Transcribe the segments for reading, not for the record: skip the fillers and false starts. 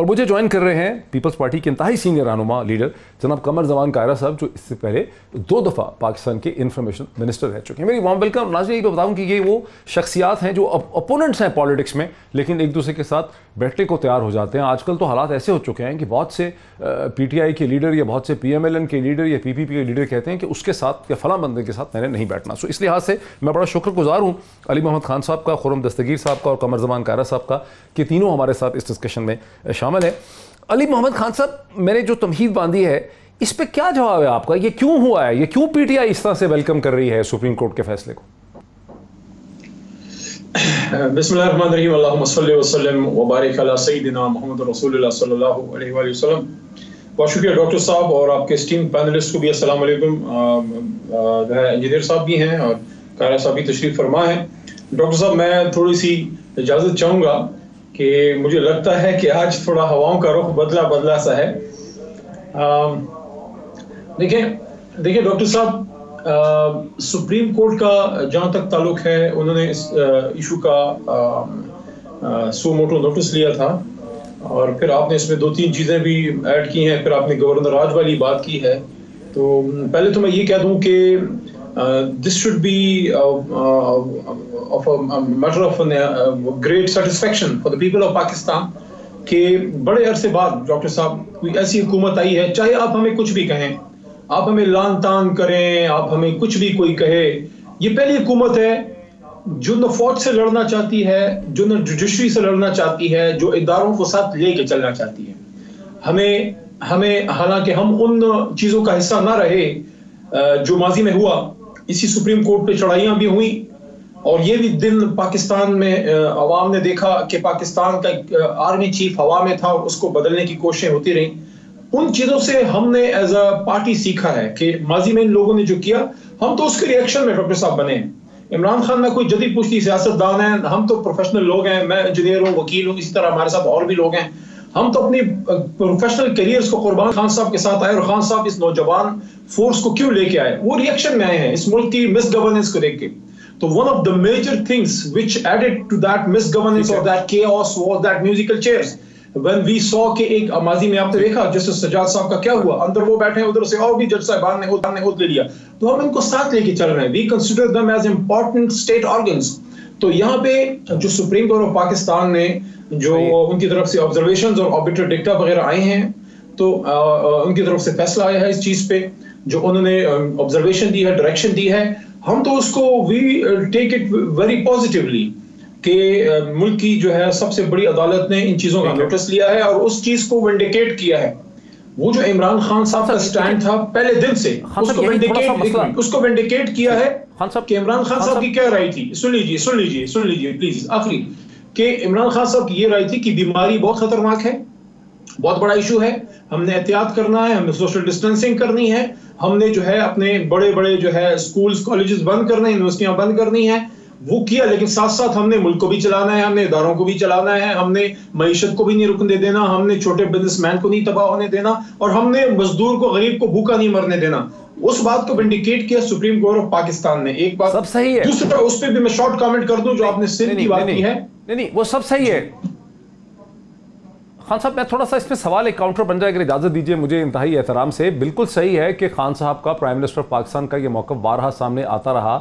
اور مجھے جوائن کر رہے ہیں پیپلز پارٹی کے انتہائی سینئر رہنما لیڈر جناب قمر زمان کائرہ صاحب، جو اس سے پہلے 2 دفعہ پاکستان کے انفارمیشن منسٹر رہ چکے ہیں. میری وارم ویلکم. ناظرین یہ بتاؤں کہ یہ وہ شخصیات ہیں جو اپوننٹس ہیں پالیٹکس میں، لیکن ایک دوسرے کے ساتھ بیٹھنے کو تیار ہو جاتے ہیں. آج کل تو حالات ایسے ہو چکے ہیں کہ بہت سے پی ٹی آئی کے لیڈر یا بہت سے پی ایم ایل این کے لیڈر یا پی پی پی کے لیڈر کہتے ہیں کہ اس کے ساتھ یا فلاں بندے کے ساتھ میں نے نہیں بیٹھنا. سو اس لحاظ سے میں بڑا شکر گزار ہوں علی محمد خان صاحب کا، خرم دستگیر صاحب کا اور قمر زمان کائرہ صاحب کا کہ تینوں ہمارے ساتھ اس ڈسکشن میں شامل ہیں. علی محمد خان صاحب، میں نے جو تمہید باندھی ہے اس پہ کیا جواب ہے آپ کا؟ یہ کیوں ہوا ہے؟ یہ کیوں پی ٹی آئی اس طرح سے ویلکم کر رہی ہے سپریم کورٹ کے فیصلے کو؟ بسم اللہ الرحمن الرحیم. اللہم صلی وسلم وبارک علی سیدنا محمد رسول اللہ صلی اللہ علیہ وآلہ وسلم. بہت شکریہ ڈاکٹر صاحب اور آپ کے اسٹیم پینلسٹ کو بھی السلام علیکم. انجینئر صاحب بھی ہیں اور کائرہ صاحب بھی تشریف فرما ہیں. ڈاکٹر صاحب میں تھوڑی سی اجازت چاہوں گا کہ مجھے لگتا ہے کہ آج تھوڑا ہواؤں کا رخ بدلا سا ہے. دیکھیں ڈاکٹر صاحب، سپریم کورٹ کا جہاں تک تعلق ہے انہوں نے اس ایشو کا سو موٹو نوٹس لیا تھا اور پھر آپ نے اس میں 2-3 چیزیں بھی ایڈ کی ہیں. پھر آپ نے گورنر راج والی بات کی ہے. تو پہلے تو میں یہ کہہ دوں کہ this should be of a matter of great satisfaction for the people of Pakistan کہ بڑے عرصے بعد ڈاکٹر صاحب کوئی ایسی حکومت آئی ہے. چاہے آپ ہمیں کچھ بھی کہیں، آپ ہمیں لان تان کریں، آپ ہمیں کچھ بھی کوئی کہے، یہ پہلی حکومت ہے جو نہ فوج سے لڑنا چاہتی ہے، جو نہ جوڈیشری سے لڑنا چاہتی ہے، جو اداروں کو ساتھ لے کے چلنا چاہتی ہے. ہمیں حالانکہ ہم ان چیزوں کا حصہ نہ رہے جو ماضی میں ہوا، اسی سپریم کورٹ پہ چڑھائیاں بھی ہوئیں اور یہ بھی دن پاکستان میں عوام نے دیکھا کہ پاکستان کا ایک آرمی چیف ہوا میں تھا اور اس کو بدلنے کی کوششیں ہوتی رہیں. ان چیزوں سے ہم نے ایز اے پارٹی سیکھا ہے کہ ماضی میں ان لوگوں نے جو کیا ہم تو اس کے ریئیکشن میں ڈاکٹر صاحب بنے ہیں. عمران خان میں کوئی جدید پشتی سیاست دان ہیں، ہم تو پروفیشنل لوگ ہیں، میں انجینئر ہوں، وکیل ہوں، اسی طرح ہمارے ساتھ اور بھی لوگ ہیں. ہم تو اپنی پروفیشنل کیریئرز کو قربان خان صاحب کے ساتھ آئے اور خان صاحب اس نوجوان فورس کو کیوں لے کے آئے، وہ ریئیکشن میں آئے ہیں اس ملک کی مس گورننس کو دیکھ کے. تو one of the major things which added to that misgovernance or that chaos was that musical chairs. When we saw کہ ایک ماضی میں آپ نے دیکھا جسٹس سجاد صاحب کا کیا ہوا، اندر وہ بیٹھے ادھر سے اور بھی جج صاحبان نے عہد لے لیا. تو ہم ان کو ساتھ لے کے چل رہے ہیں. We consider them as important state organs. تو یہاں پہ جو سپریم کورٹ آف پاکستان نے جو ان کی طرف سے آبزرویشنز اور آربیٹر ڈکٹا وغیرہ آئے ہیں، تو ان کی طرف سے فیصلہ آیا ہے اس چیز پہ، جو انہوں نے آبزرویشن دی ہے، ڈائریکشن دی ہے. ہم تو اس کو وی ٹیک اٹ ویری پازیٹیولی کہ ملک کی جو ہے سب سے بڑی عدالت نے ان چیزوں کا نوٹس لیا ہے اور اس چیز کو وینڈیکیٹ کیا ہے. وہ جو عمران خان صاحب کا سٹینڈ تھا پہلے دن سے، اس کو وینڈیکیٹ کیا ہے کہ عمران خان صاحب کی کیا رائے تھی. سن لیجیے پلیز آخری، کہ عمران خان صاحب کی یہ رائے تھی کہ بیماری بہت خطرناک ہے، بہت بڑا ایشو ہے، ہم نے احتیاط کرنا ہے، ہم نے سوشل ڈسٹینسنگ کرنی ہے، ہم نے جو ہے اپنے بڑے جو ہے سکولز کالجز بند کرنے ہیں، یونیورسٹیاں بند کرنی ہیں. وہ کیا، لیکن ساتھ ساتھ ہم نے ملک کو بھی چلانا ہے، ہم نے اداروں کو بھی چلانا ہے، ہم نے معیشت کو بھی نہیں رکنے دینا، ہم نے چھوٹے بزنس مین کو نہیں تباہ ہونے دینا اور ہم نے مزدور کو، غریب کو بھوکا نہیں مرنے دینا. اس بات کو وینڈیکیٹ کیا سپریم کورٹ آف پاکستان نے. ایک بات سب صحیح ہے، دوسرا اس پہ بھی میں شارٹ کامنٹ کر دوں جو آپ نے سندھ کی بات کی ہے. نہیں وہ سب صحیح ہے. خان صاحب میں تھوڑا سا اس میں سوال ایک کاؤنٹر بن جائے، اگر اجازت دیجیے مجھے انتہائی احترام سے. بالکل صحیح ہے کہ خان صاحب کا پرائم منسٹر آف پاکستان کا یہ موقف بارہا سامنے آتا رہا،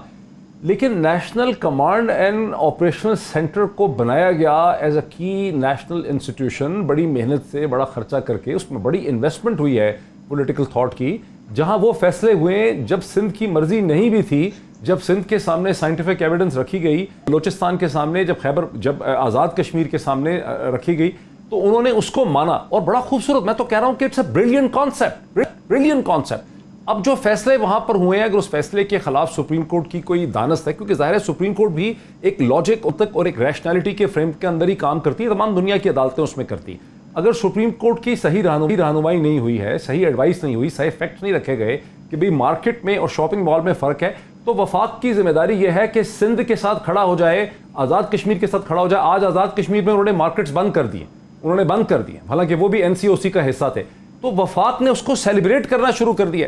لیکن national command and operational centre کو بنایا گیا ایز اے کی نیشنل انسٹیٹیوشن، بڑی محنت سے، بڑا خرچہ کر کے، اس میں بڑی انویسٹمنٹ ہوئی ہے پولیٹیکل تھاٹ کی. جہاں وہ فیصلے ہوئے جب سندھ کی مرضی نہیں بھی تھی، جب سندھ کے سامنے سائنٹیفک ایویڈنس رکھی گئی، بلوچستان کے سامنے جب آزاد کشمیر کے سامنے رکھی گئی، تو انہوں نے اس کو مانا اور بڑا خوبصورت، میں تو کہہ رہا ہوں کہ اٹس اے بریلینٹ کانسیپٹ. اب جو فیصلے وہاں پر ہوئے ہیں، اگر اس فیصلے کے خلاف سپریم کورٹ کی کوئی دانست ہے، کیونکہ ظاہر ہے سپریم کورٹ بھی ایک لاجک اور ایک ریشنلٹی کے فریم کے اندر ہی کام کرتی ہے، تمام دنیا کی عدالتیں اس میں کرتی ہیں. اگر سپریم کورٹ کی صحیح رہنمائی نہیں ہوئی ہے، صحیح ایڈوائس نہیں ہوئی، صحیح فیکٹس نہیں رکھے گئے کہ بھئی مارکیٹ میں اور شاپنگ مال میں فرق ہے، تو وفاق کی ذمہ داری یہ ہے کہ سندھ کے ساتھ کھڑا ہو جائے، آزاد کشمیر کے ساتھ کھڑا ہو جائے. آج آزاد کشمیر میں انہوں نے مارکیٹس بند کر دیے، حالانکہ وہ بھی این سی او سی کا حصہ تھے. تو وفاق نے اس کو سیلیبریٹ کرنا شروع کر دیا.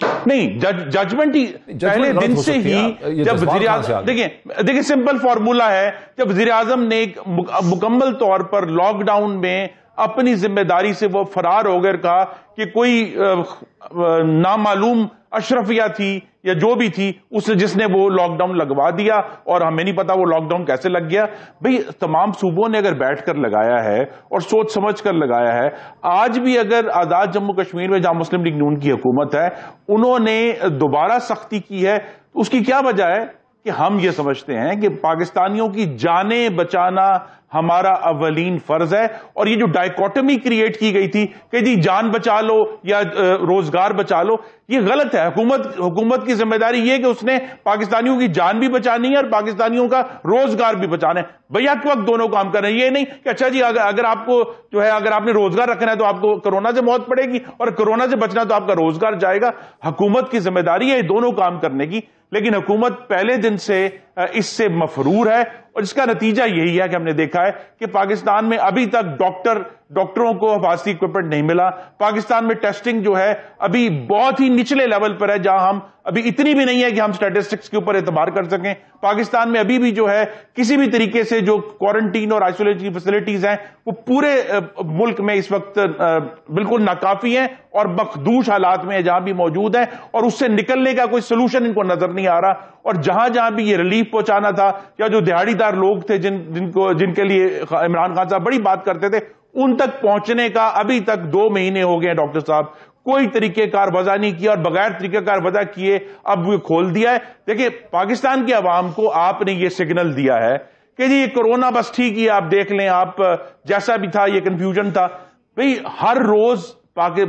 نہیں ججمنٹ ہی پہلے دن سے ہی جب وزیر اعظم دیکھیں سمپل فارمولا ہے، جب وزیر اعظم نے ایک مکمل طور پر لاک ڈاؤن میں اپنی ذمہ داری سے وہ فرار ہو گئے، کہا کہ کوئی نامعلوم اشرفیہ تھی یا جو بھی تھی اس جس نے وہ لاک ڈاؤن لگوا دیا، اور ہمیں نہیں پتا وہ لاک ڈاؤن کیسے لگ گیا۔ بھئی تمام صوبوں نے اگر بیٹھ کر لگایا ہے اور سوچ سمجھ کر لگایا ہے، آج بھی اگر آزاد جموں کشمیر میں جہاں مسلم لیگ نون کی حکومت ہے انہوں نے دوبارہ سختی کی ہے، اس کی کیا وجہ ہے کہ ہم یہ سمجھتے ہیں کہ پاکستانیوں کی جانیں بچانا ہمارا اولین فرض ہے، اور یہ جو ڈائیکوٹمی کریٹ کی گئی تھی کہ جی جان بچا لو یا روزگار بچا لو، یہ غلط ہے۔ حکومت کی ذمہ داری یہ کہ اس نے پاکستانیوں کی جان بھی بچانی ہے اور پاکستانیوں کا روزگار بھی بچانا ہے۔ بھئی ایک وقت دونوں کام کر رہے ہیں، یہ نہیں کہ اچھا جی اگر آپ کو جو ہے اگر آپ نے روزگار رکھنا ہے تو آپ کو کرونا سے موت پڑے گی، اور کرونا سے بچنا تو آپ کا روزگار جائے گا۔ حکومت کی ذمہ داری ہے دونوں کام کرنے کی، لیکن حکومت پہلے دن سے اس سے مفرور ہے، اور اس کا نتیجہ یہی ہے کہ ہم نے دیکھا ہے کہ پاکستان میں ابھی تک ڈاکٹروں کو حفاظتی اکوپمنٹ نہیں ملا۔ پاکستان میں ٹیسٹنگ جو ہے ابھی بہت ہی نچلے لیول پر ہے، جہاں ہم ابھی اتنی بھی نہیں ہے کہ ہم سٹیٹسٹکس کے اوپر اعتبار کر سکیں۔ پاکستان میں ابھی بھی جو ہے کسی بھی طریقے سے جو کوارنٹین اور آئسولیشن کی فیسلٹیز ہیں وہ پورے ملک میں اس وقت بالکل ناکافی ہیں اور مخدوش حالات میں جہاں بھی موجود ہیں، اور اس سے نکلنے کا کوئی سلوشن ان کو نظر نہیں آ رہا۔ اور جہاں جہاں بھی یہ ریلیف پہنچانا تھا، یا جو دیہڑی دار لوگ تھے جن کے لیے عمران خان صاحب بڑی بات کرتے تھے، ان تک پہنچنے کا ابھی تک 2 مہینے ہو گئے ہیں ڈاکٹر صاحب، کوئی طریقہ کار وضع نہیں کیا، اور بغیر طریقہ کار وضع کیے اب وہ کھول دیا ہے۔ دیکھیں پاکستان کے عوام کو آپ نے یہ سگنل دیا ہے کہ جی یہ کورونا بس ٹھیک ہی آپ دیکھ لیں، آپ جیسا بھی تھا یہ کنفیوژن تھا۔ بھئی ہر روز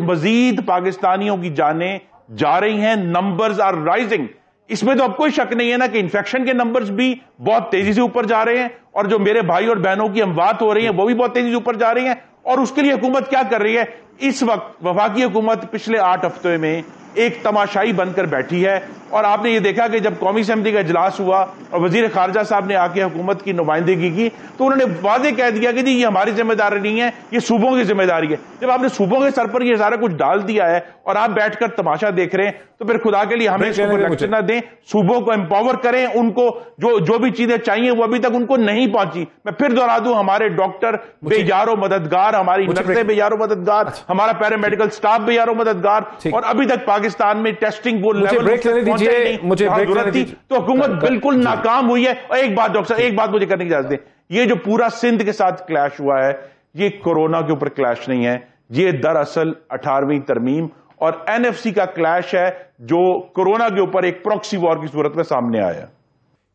مزید پاکستانیوں کی جانیں جا رہی ہیں، نمبرز آر رائزنگ، اس میں تو اب کوئی شک نہیں ہے نا کہ انفیکشن کے نمبرز بھی بہت تیزی سے اوپر جا رہے ہیں، اور جو میرے بھائی اور بہنوں کی اموات ہو رہی ہیں وہ بھی بہت تیزی سے اوپر جا رہی ہیں۔ اور اس کے لیے حکومت کیا کر رہی ہے؟ اس وقت وفاقی حکومت پچھلے 8 ہفتے میں ایک تماشائی بن کر بیٹھی ہے، اور آپ نے یہ دیکھا کہ جب قومی اسمبلی کا اجلاس ہوا اور وزیر خارجہ صاحب نے آ کے حکومت کی نمائندگی کی تو انہوں نے واضح کہہ دیا کہ جی یہ ہماری ذمہ داری نہیں ہے، یہ صوبوں کی ذمہ داری ہے۔ جب آپ نے صوبوں کے سر پر یہ سارا کچھ ڈال دیا ہے اور آپ بیٹھ کر تماشا دیکھ رہے ہیں، تو پھر خدا کے لیے ہمیں اس کو لیکچر نہ دیں، صوبوں کو امپاور کریں، ان کو جو بھی چیزیں چاہیے وہ ابھی تک ان کو نہیں پہنچی۔ میں پھر دوہرا دوں، ہمارے ڈاکٹر بے یار و مددگار، ہماری نرسیں بے یار و مددگار، ہمارا پیرامیڈیکل سٹاف بے یار و مددگار، اور ابھی تک پاکستان میں ٹیسٹنگ وہ لیول ضرورت تھی، تو حکومت بالکل ناکام ہوئی ہے۔ اور ایک بات ڈاکٹر صاحب، ایک بات مجھے کرنے کی اجازت دیں، یہ جو پورا سندھ کے ساتھ کلیش ہوا ہے یہ کورونا کے اوپر کلیش نہیں ہے، یہ دراصل 18ویں ترمیم اور NFC کا کلیش ہے جو کورونا کے اوپر ایک پروکسی وار کی صورت میں سامنے آیا۔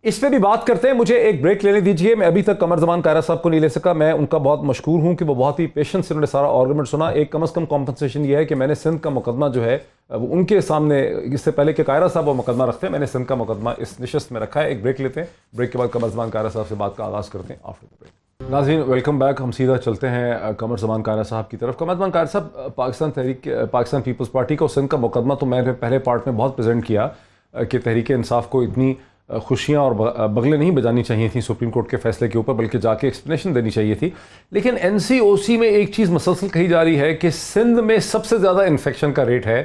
اس پہ بھی بات کرتے ہیں، مجھے ایک بریک لینے دیجئے۔ میں ابھی تک قمر زمان کائرہ صاحب کو نہیں لے سکا، میں ان کا بہت مشکور ہوں کہ وہ بہت ہی پیشنس سے انہوں نے سارا آرگومنٹ سنا۔ ایک کم از کم کمپنسیشن یہ ہے کہ میں نے سندھ کا مقدمہ جو ہے وہ ان کے سامنے، اس سے پہلے کہ کائرہ صاحب وہ مقدمہ رکھتے ہیں، میں نے سندھ کا مقدمہ اس نشست میں رکھا ہے۔ ایک بریک لیتے ہیں، بریک کے بعد قمر زمان کائرہ صاحب سے بات کا آغاز کرتے ہیں آفٹر دی بریک۔ ناظرین ویلکم بیک، ہم سیدھا چلتے ہیں قمر زمان کائرہ صاحب کی طرف۔ قمر زمان کائرہ صاحب، پاکستان پیپلز پارٹی کا سندھ کا مقدمہ تو میں نے پہلے پارٹ میں بہت پریزنٹ کیا کہ تحریک انصاف کو اتنی خوشیاں اور بغلیں نہیں بجانی چاہیے تھیں سپریم کورٹ کے فیصلے کے اوپر، بلکہ جا کے ایکسپلینیشن دینی چاہیے تھی۔ لیکن NCOC میں ایک چیز مسلسل کہی جا رہی ہے کہ سندھ میں سب سے زیادہ انفیکشن کا ریٹ ہے،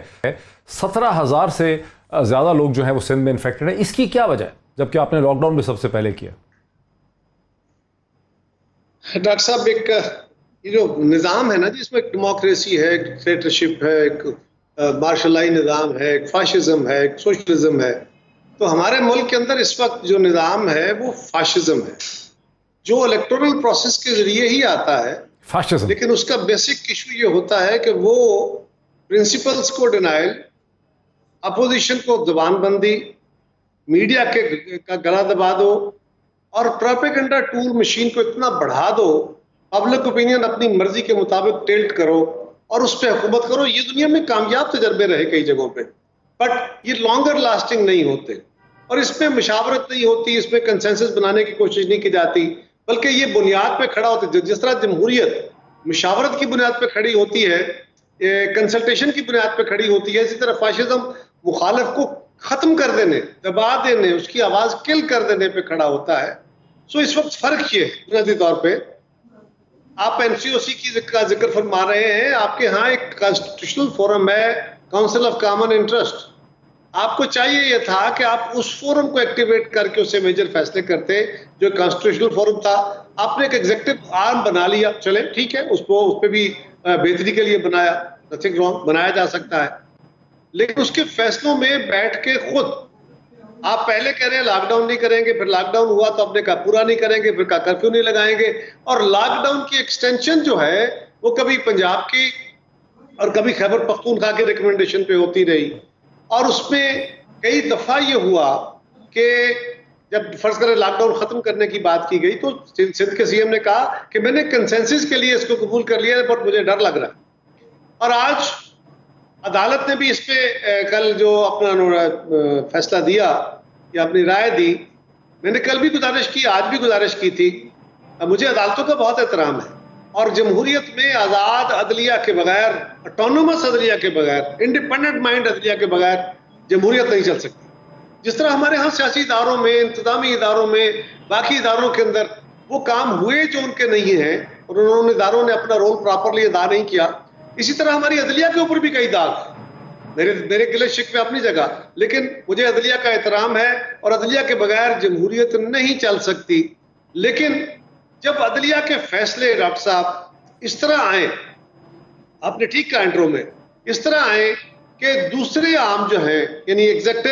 17,000 سے زیادہ لوگ جو ہیں وہ سندھ میں انفیکٹڈ ہیں۔ اس کی کیا وجہ ہے جبکہ آپ نے لاک ڈاؤن بھی سب سے پہلے کیا؟ ڈاکٹر صاحب، ایک یہ جو نظام ہے نا جس میں ایک ڈیموکریسی ہے، ایک ڈکٹیٹرشپ ہے، ایک مارشل لائی نظام ہے، ایک فاشزم ہے، ایک سوشلزم ہے، تو ہمارے ملک کے اندر اس وقت جو نظام ہے وہ فاشزم ہے، جو الیکٹورل پروسیس کے ذریعے ہی آتا ہے فاشزم، لیکن اس کا بیسک ایشو یہ ہوتا ہے کہ وہ پرنسپلز کو ڈینائل، اپوزیشن کو زبان بندی، میڈیا کا گلا دبا دو، اور پروپیگنڈا ٹول مشین کو اتنا بڑھا دو، پبلک اوپینین اپنی مرضی کے مطابق ٹلٹ کرو اور اس پہ حکومت کرو۔ یہ دنیا میں کامیاب تجربے رہے کئی جگہوں پہ، بٹ یہ لانگر لاسٹنگ نہیں ہوتے، اور اس میں مشاورت نہیں ہوتی، اس میں کنسنسس بنانے کی کوشش نہیں کی جاتی، بلکہ یہ بنیاد پہ کھڑا ہوتا ہے۔ جس طرح جمہوریت مشاورت کی بنیاد پہ کھڑی ہوتی ہے، کنسلٹیشن کی بنیاد پہ کھڑی ہوتی ہے، اسی طرح فاشزم مخالف کو ختم کر دینے، دبا دینے، اس کی آواز کل کر دینے پہ کھڑا ہوتا ہے۔ سو اس وقت فرق یہ ہے بنیادی طور پہ، آپ NCOC کا ذکر فرما رہے ہیں، آپ کے ہاں ایک کانسٹیٹیوشنل فورم ہے، کاؤنسل آف کامن انٹرسٹ، آپ کو چاہیے یہ تھا کہ آپ اس فورم کو ایکٹیویٹ کر کے اس سے میجر فیصلے کرتے جو کانسٹیٹیوشنل فورم تھا. آپ نے ایک ایگزیکٹو آرم بنا لیا, چلیں ٹھیک ہے, اس پہ بھی بہتری کے لیے بنایا, نتھنگ رانگ, بنایا جا سکتا ہے. لیکن اس کے فیصلوں میں بیٹھ کے خود آپ پہلے کہہ رہے ہیں لاک ڈاؤن نہیں کریں گے, پھر لاک ڈاؤن ہوا تو آپ نے کہا پورا نہیں کریں گے, پھر کہا کرفیو نہیں لگائیں گے, اور لاک ڈاؤن کی ایکسٹینشن جو ہے وہ کبھی پنجاب کی اور کبھی خیبر پختونخوا کے ریکمنڈیشن پہ ہوتی رہی. اور اس میں کئی دفعہ یہ ہوا کہ جب فرض کریں لاک ڈاؤن ختم کرنے کی بات کی گئی تو سندھ کے سی ایم نے کہا کہ میں نے کنسنسس کے لیے اس کو قبول کر لیا ہے, پر مجھے ڈر لگ رہا ہے. اور آج عدالت نے بھی اس پہ کل جو اپنا فیصلہ دیا یا اپنی رائے دی, میں نے کل بھی گزارش کی, آج بھی گزارش کی تھی, مجھے عدالتوں کا بہت احترام ہے, اور جمہوریت میں آزاد عدلیہ کے بغیر, اٹونومس عدلیہ کے بغیر, انڈیپینڈنٹ مائنڈ عدلیہ کے بغیر جمہوریت نہیں چل سکتی. جس طرح ہمارے ہاں سیاسی اداروں میں, انتظامی اداروں میں, باقی اداروں کے اندر وہ کام ہوئے جو ان کے نہیں ہیں اور انہوں نے اداروں نے اپنا رول پراپرلی ادا نہیں کیا, اسی طرح ہماری عدلیہ کے اوپر بھی کئی داغ ہیں. میرے گلے شکوے اپنی جگہ, لیکن مجھے عدلیہ کا احترام ہے اور عدلیہ کے بغیر جمہوریت نہیں چل سکتی. لیکن جب عدلیہ کے فیصلے ڈاکٹر صاحب اس طرح آئیں, آپ نے ٹھیک کہا انٹرو میں, اس طرح آئیں کہ دوسرے عام جو ہیں یعنی ایگزیکٹو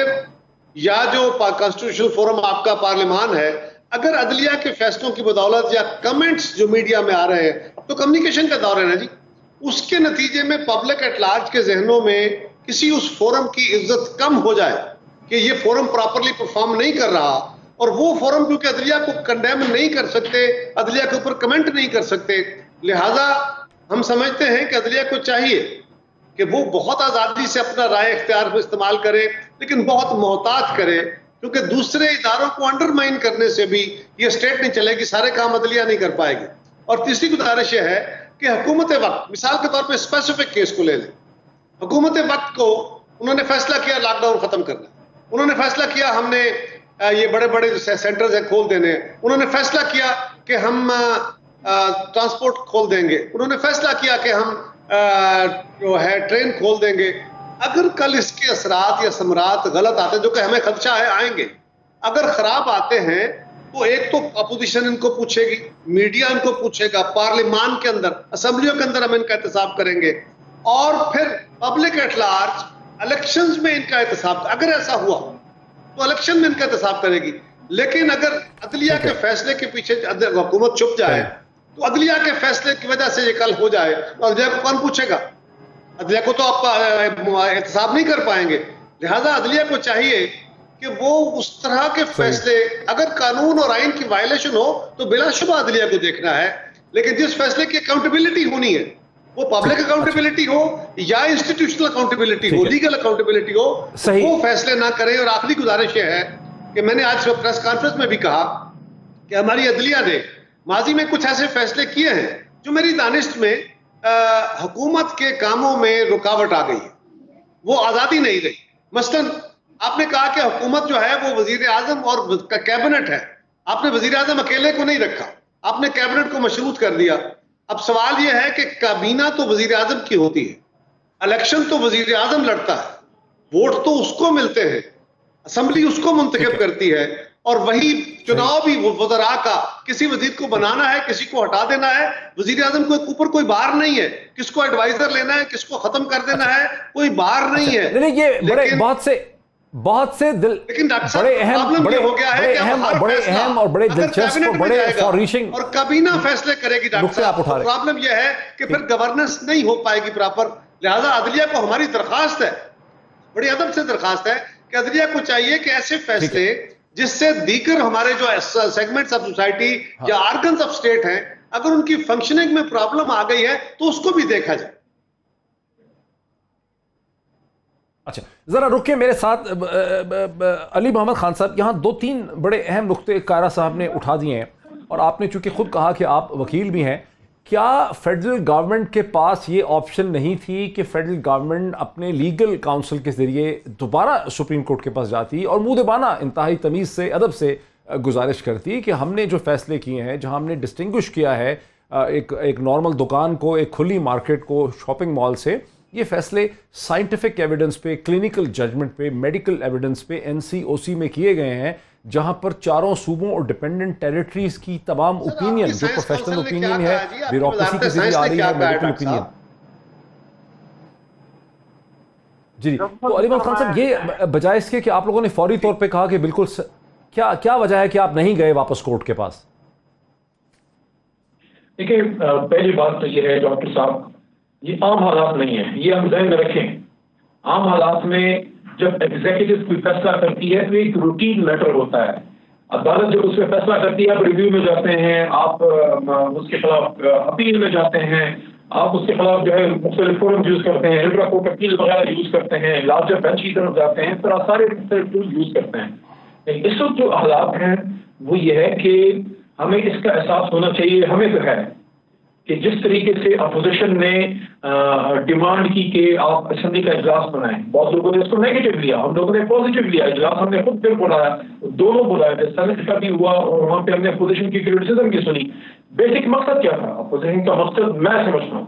یا جو کانسٹیٹیوشنل فورم آپ کا پارلیمان ہے, اگر عدلیہ کے فیصلوں کی بدولت یا کمنٹس جو میڈیا میں آ رہے ہیں, اب تو کمیونیکیشن کا دور ہے نا جی, اس کے نتیجے میں پبلک ایٹ لارج کے ذہنوں میں کسی اس فورم کی عزت کم ہو جائے کہ یہ فورم پراپرلی پرفارم نہیں کر رہا, اور وہ فورم کیونکہ عدلیہ کو کنڈیم نہیں کر سکتے, عدلیہ کے اوپر کمنٹ نہیں کر سکتے, لہذا ہم سمجھتے ہیں کہ عدلیہ کو چاہیے کہ وہ بہت آزادی سے اپنا رائے اختیار میں استعمال کرے, لیکن بہت محتاط کرے, کیونکہ دوسرے اداروں کو انڈرمائن کرنے سے بھی یہ اسٹیٹ نہیں چلے گی, سارے کام عدلیہ نہیں کر پائے گی. اور تیسری گزارش یہ ہے کہ حکومت وقت, مثال کے طور پہ اسپیسیفک کیس کو لے لیں, حکومت وقت کو انہوں نے فیصلہ کیا لاک ڈاؤن ختم کرنا, انہوں نے فیصلہ کیا ہم نے یہ بڑے بڑے سینٹرز ہیں کھول دینے, انہوں نے فیصلہ کیا کہ ہم ٹرانسپورٹ کھول دیں گے, انہوں نے فیصلہ کیا کہ ہم جو ہے ٹرین کھول دیں گے. اگر کل اس کے اثرات یا ثمرات غلط آتے ہیں, جو کہ ہمیں خدشہ ہے آئیں گے, اگر خراب آتے ہیں تو ایک تو اپوزیشن ان کو پوچھے گی, میڈیا ان کو پوچھے گا, پارلیمان کے اندر, اسمبلیوں کے اندر ہم ان کا احتساب کریں گے, اور پھر پبلک ایٹ لارج الیکشنز میں ان کا احتساب, اگر ایسا ہوا تو الیکشن میں ان کا احتساب کرے گی. لیکن اگر عدلیہ کے فیصلے کے پیچھے حکومت چھپ جائے تو عدلیہ کے فیصلے کی وجہ سے یہ کل ہو جائے تو عدلیہ کو کون پوچھے گا؟ عدلیہ کو تو آپ احتساب نہیں کر پائیں گے. لہذا عدلیہ کو چاہیے کہ وہ اس طرح کے فیصلے, اگر قانون اور آئین کی وائلیشن ہو تو بلا شبہ عدلیہ کو دیکھنا ہے, لیکن جس فیصلے کی اکاؤنٹیبلٹی ہونی ہے, وہ پبلک اکاؤنٹیبلٹی ہو یا انسٹیٹیوشنل اکاؤنٹیبلٹی ہو, لیگل اکاؤنٹیبلٹی ہو, وہ فیصلے نہ کریں. اور آخری گزارش یہ ہے کہ میں نے آج پریس کانفرنس میں بھی کہا کہ ہماری عدلیہ نے ماضی میں کچھ ایسے فیصلے کیے ہیں جو میری دانست میں حکومت کے کاموں میں رکاوٹ آ گئی ہے, وہ آزادی نہیں رہی. مثلاً آپ نے کہا کہ حکومت جو ہے وہ وزیر اعظم اور کیبنٹ ہے, آپ نے وزیر اعظم اکیلے کو نہیں رکھا, آپ نے کیبنٹ کو مشروط کر دیا. اب سوال یہ ہے کہ کابینہ تو وزیر اعظم کی ہوتی ہے, الیکشن تو وزیر اعظم لڑتا ہے, ووٹ تو اس کو ملتے ہیں, اسمبلی اس کو منتخب کرتی ہے, اور وہی چناؤ بھی وزراء کا, کسی وزیر کو بنانا ہے, کسی کو ہٹا دینا ہے, وزیر اعظم کو اوپر کوئی بار نہیں ہے, کس کو ایڈوائزر لینا ہے, کس کو ختم کر دینا ہے, کوئی بار نہیں ہے. یہ بڑے بہت سے بڑے اہم اور بڑے دلچسپ اور بڑے فارریشنگ اور کابینہ فیصلے کرے گی. ڈاکٹر صاحب پرابلم یہ ہے کہ پھر گورننس نہیں ہو پائے گی پراپر. لہذا عدلیہ کو ہماری درخواست ہے, بڑی ادب سے درخواست ہے کہ عدلیہ کو چاہیے کہ ایسے فیصلے جس سے دیگر ہمارے جو سیگمنٹس آف سوسائٹی یا آرگنز آف اسٹیٹ ہیں, اگر ان کی فنکشننگ میں پرابلم آ گئی ہے تو اس کو بھی دیکھا جائے. اچھا ذرا رکے میرے ساتھ علی محمد خان صاحب, یہاں 2-3 بڑے اہم نقطے کائرہ صاحب نے اٹھا دیے ہیں, اور آپ نے چونکہ خود کہا کہ آپ وکیل بھی ہیں, کیا فیڈرل گورنمنٹ کے پاس یہ آپشن نہیں تھی کہ فیڈرل گورنمنٹ اپنے لیگل کاؤنسل کے ذریعے دوبارہ سپریم کورٹ کے پاس جاتی اور مودبانہ انتہائی تمیز سے, ادب سے گزارش کرتی کہ ہم نے جو فیصلے کیے ہیں, جہاں ہم نے ڈسٹنگوش کیا ہے ایک نارمل دکان کو ایک کھلی مارکیٹ کو شاپنگ مال سے, یہ فیصلے سائنٹیفک ایویڈنس پہ، کلینکل ججمنٹ پہ، میڈیکل ایویڈنس پہ NCOC میں کیے گئے ہیں، جہاں پر چاروں صوبوں اور ڈیپینڈنٹ ٹیریٹریز کی تمام اوپینین جو پروفیشنل اوپینین ہے، بیوروکریسی کے ذریعے آ رہی ہے، میڈیکل اوپینین. جی تو علی محمد خان صاحب، یہ بجائے اس کے کہ آپ لوگوں نے فوری طور پہ کہا کہ بالکل کیا وجہ ہے کہ آپ نہیں گئے واپس کورٹ کے پاس؟ دیکھیں، پہلی بات تو یہ ہے ڈاکٹر صاحب، یہ عام حالات نہیں ہیں، یہ ہم ذہن میں رکھیں. عام حالات میں جب ایگزیکٹو کوئی فیصلہ کرتی ہے تو ایک روٹین میٹر ہوتا ہے. عدالت جب اس پہ فیصلہ کرتی ہے، آپ ریویو میں جاتے ہیں، آپ اس کے خلاف اپیل میں جاتے ہیں، آپ اس کے خلاف جو ہے مختلف فورم یوز کرتے ہیں، انٹرا کورٹ اپیل وغیرہ یوز کرتے ہیں، لارجر بینچ کی طرف جاتے ہیں، اس طرح سارے ٹولز یوز کرتے ہیں. اس وقت جو حالات ہیں وہ یہ ہے کہ ہمیں اس کا احساس ہونا چاہیے، ہمیں تو ہے کہ جس طریقے سے اپوزیشن نے ڈیمانڈ کی کہ آپ اسمبلی کا اجلاس بنائیں، بہت لوگوں نے اس کو نیگیٹو لیا، ہم لوگوں نے پازیٹو لیا. اجلاس ہم نے خود پھر بلایا، دونوں بلائے تھے، سینٹ کا بھی ہوا اور وہاں پہ ہم نے اپوزیشن کی کرٹیسزم کی سنی. بیسک مقصد کیا تھا اپوزیشن کا؟ مقصد میں سمجھتا ہوں،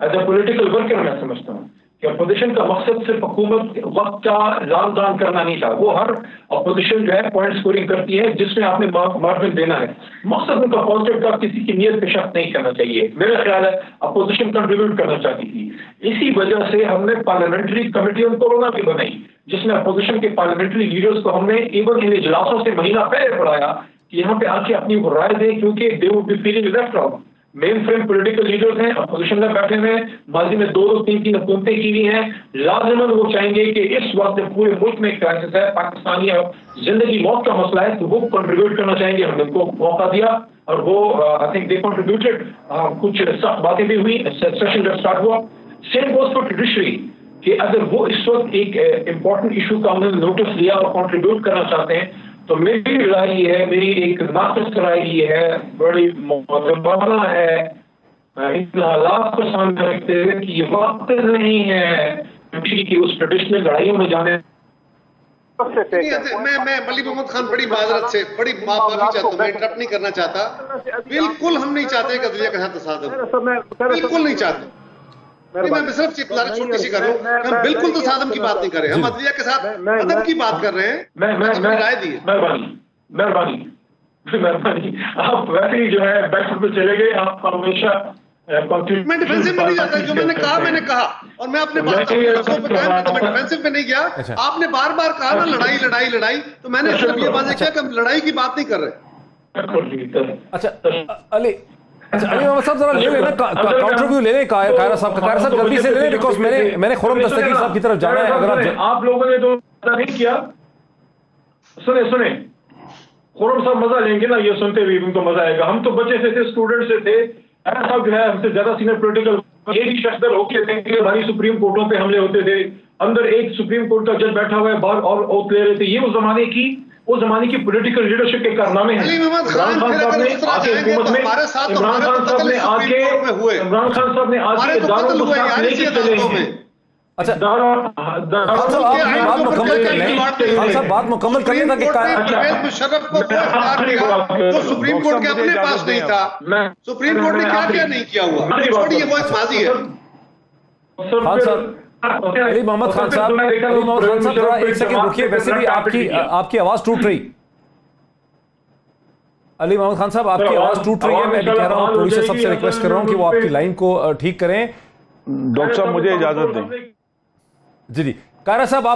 ایز اے پولیٹیکل ورکر میں سمجھتا ہوں کہ اپوزیشن کا مقصد صرف حکومت وقت کا لان تان کرنا نہیں تھا. وہ ہر اپوزیشن جو ہے پوائنٹ اسکورنگ کرتی ہے جس میں آپ نے مارجن دینا ہے. مقصد ان کا پازیٹیو کا کسی کی نیت پہ شک نہیں کرنا چاہیے. میرا خیال ہے اپوزیشن کنٹریبیوٹ کرنا چاہتی تھی. اسی وجہ سے ہم نے پارلیمنٹری کمیٹی آن کورونا بھی بنائی، جس میں اپوزیشن کے پارلیمنٹری لیڈرز کو ہم نے ایون ان اجلاسوں سے مہینہ پہلے بڑھایا کہ یہاں پہ آ کے اپنی رائے دیں، کیونکہ they would be feeling left out. Main frame political leaders ہیں، اپوزیشن میں بیٹھے ہوئے ہیں، ماضی میں 2-3 حکومتیں کی ہوئی ہیں. لازماً وہ چاہیں گے کہ اس وقت پورے ملک میں کرائسس ہے، پاکستانی زندگی موت کا مسئلہ ہے، تو وہ کنٹریبیوٹ کرنا چاہیں گے. ہم نے ان کو موقع دیا اور وہ آئی تھنک دے کنٹریبیوٹڈ. کچھ سخت باتیں بھی ہوئی، سیشن جب اسٹارٹ ہوا. سیم گوز فار جوڈیشری کہ اگر وہ اس وقت ایک امپورٹنٹ ایشو کا انہوں نے نوٹس لیا اور کنٹریبیوٹ کرنا چاہتے ہیں تو میری رائے یہ ہے، میری ایک ناقص رائے یہ ہے، بڑی معتبرانہ ہے، ان حالات کو سامنے رکھتے ہوئے کہ یہ وقت نہیں ہے کہ اس ٹریڈیشنل لڑائیوں میں جانے. میں ملی محمد خان بڑی معذرت سے بڑی معافی چاہتا ہوں، میں انٹرپٹ نہیں کرنا چاہتا. بالکل ہم نہیں چاہتے کہ عدلیہ کے ساتھ تصادم، بالکل نہیں چاہتے. میں صرف چھوٹی سی کر رہا ہوں، ہم بالکل تصادم کی بات نہیں کر رہے، ہم عدلیہ کے ساتھ ادب کی بات کر رہے ہیں. میں رائے دی ہے. مہربانی آپ ویسے ہی جو ہے بیک فٹ پہ چلے گئے. آپ ہمیشہ میں ڈیفینسو میں نہیں جاتا، جو میں نے کہا اور میں اپنے بات میں ڈیفینسو میں نہیں گیا. آپ نے بار بار کہا نا لڑائی، تو میں نے صرف یہ واضح کیا کہ ہم لڑائی کی بات نہیں کر رہے. اچھا علی محمد صاحب ذرا لے لینا کانٹریبیو لے لیں قاہرہ صاحب کا. قاہرہ صاحب جلدی سے لے لیں بیکاز میں نے خرم دستگیر صاحب کی طرف جانا ہے. اگر آپ لوگوں نے تو نہیں کیا، سنیں خرم صاحب مزہ لیں گے نا یہ سنتے ہوئے، ان کو مزہ آئے گا. ہم تو بچے سے تھے، اسٹوڈنٹ سے تھے. قاہرہ صاحب جو ہے ہم سے زیادہ سینئر پولیٹیکل یہ بھی شخص ہو کے تھے کہ ہماری سپریم کورٹوں پہ حملے ہوتے تھے. اندر ایک سپریم کورٹ کا جج بیٹھا ہوا ہے، باہر اور اوت لے رہے تھے. یہ اس زمانے کی پولیٹیکل لیڈرشپ کے کارنامے ہیں. عمران خان صاحب نے آ کے حکومت میں عمران خان صاحب نے آ کے اداروں کو ساتھ لے کے چلے ہیں. اچھا بات مکمل کرنے تک مشرف کو تو سپریم کورٹ کے اپنے پاس نہیں تھا. سپریم کورٹ نے کیا نہیں کیا ہوا، چھوڑیے وہ ایک ماضی ہے. خان صاحب، علی محمد خان صاحب ذرا ایک سیکنڈ رکیے. ویسے بھی آپ کی آواز ٹوٹ رہی. علی محمد خان صاحب آپ کی آواز ٹوٹ رہی ہے. میں بھی کہہ رہا ہوں پولیس سب سے ریکویسٹ کر رہا ہوں کہ وہ آپ کی لائن کو ٹھیک کریں. ڈاکٹر صاحب مجھے اجازت دیں. جی قاہرہ صاحب